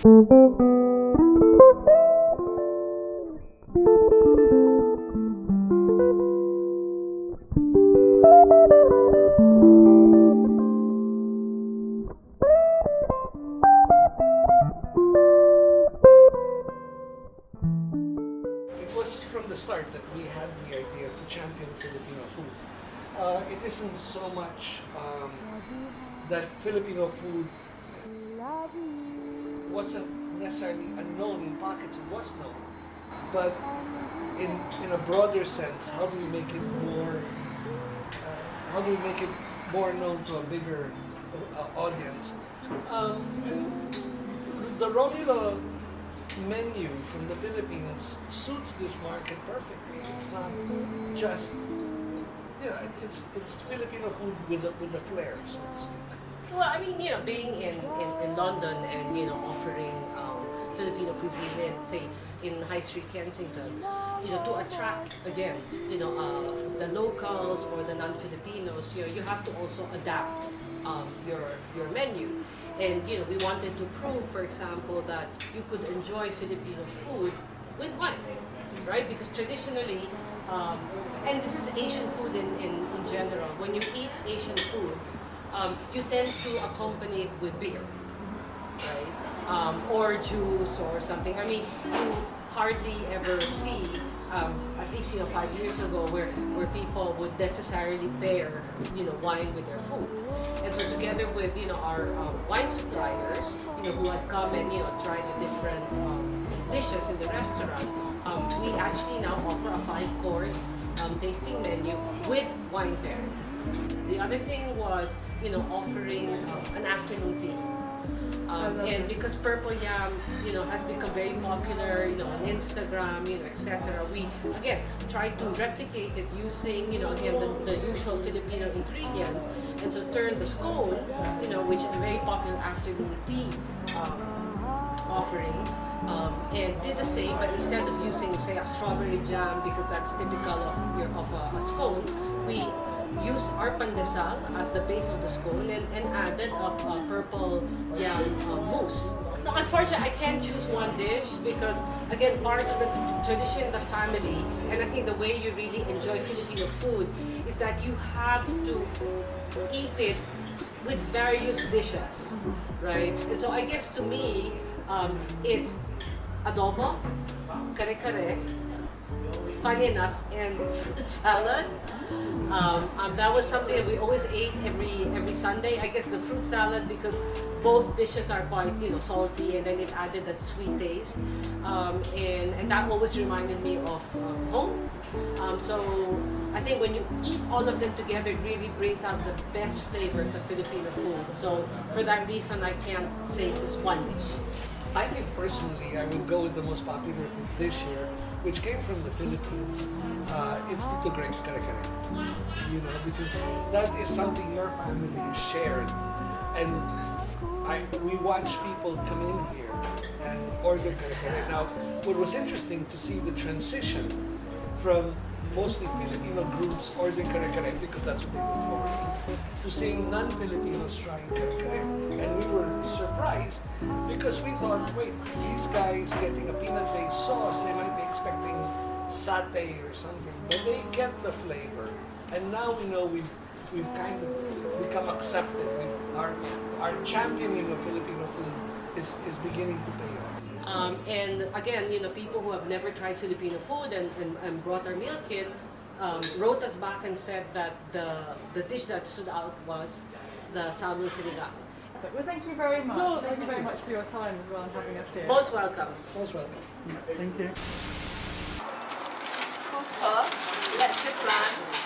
From the start that we had the idea to champion Filipino food. It isn't so much that Filipino food wasn't necessarily unknown in pockets, it was known. But in a broader sense, how do we make it more known to a bigger audience? And the Romulo menu from the Philippines suits this market perfectly. It's not just, it's Filipino food with a flair, so to speak. Well, I mean, being in London and, offering Filipino cuisine in, say, in High Street Kensington, to attract, again, the locals or the non-Filipinos, you have to also adapt your menu. And we wanted to prove, for example, that you could enjoy Filipino food with wine, right? Because traditionally, and this is Asian food in general, when you eat Asian food, you tend to accompany it with beer, right? Or juice or something. I mean, you hardly ever see, at least 5 years ago, where people would necessarily pair wine with their food. And so together with our wine suppliers, who had come and tried the different dishes in the restaurant, we actually now offer a 5-course tasting menu with wine pairing. The other thing was offering an afternoon tea. And because Purple Yam, has become very popular, on Instagram, etc. We again try to replicate it using, again the usual Filipino ingredients, and so turn the scone, which is a very popular afternoon tea offering, and did the same, but instead of using, say, a strawberry jam because that's typical of a scone, we used our pandesal as the base of the scone and added a purple yam mousse. Now, unfortunately, I can't choose one dish because, again, part of the tradition in the family, and I think the way you really enjoy Filipino food is that you have to eat it with various dishes, right? And so I guess to me, it's adobo, kare-kare, funny enough, and fruit salad. That was something that we always ate every Sunday. I guess the fruit salad, because both dishes are quite salty, and then it added that sweet taste, and that always reminded me of home. So I think when you eat all of them together, it really brings out the best flavors of Filipino food. So for that reason, I can't say just one dish. I think personally, I would go with the most popular dish here, which came from the Philippines. It's Tito Greg's kare-kare. Because that is something your family shared. And we watch people come in here and order kare-kare. Now, what was interesting to see the transition from mostly Filipino groups ordering kare-kare because that's what they look for, to seeing non-Filipinos trying kare-kare. And we were surprised because we thought, wait, these guys getting a peanut-based sauce, they might be expecting satay or something, but they get the flavor. And now we know we've kind of become accepted. Our championing of Filipino food is beginning to pay off. And again, people who have never tried Filipino food and brought our meal kit wrote us back and said that the dish that stood out was the salmon sinigang. Well, thank you very much. No, thank you very much for your time as well and having us here. Most welcome. Most welcome. Thank you. Cool talk. Lecture plan.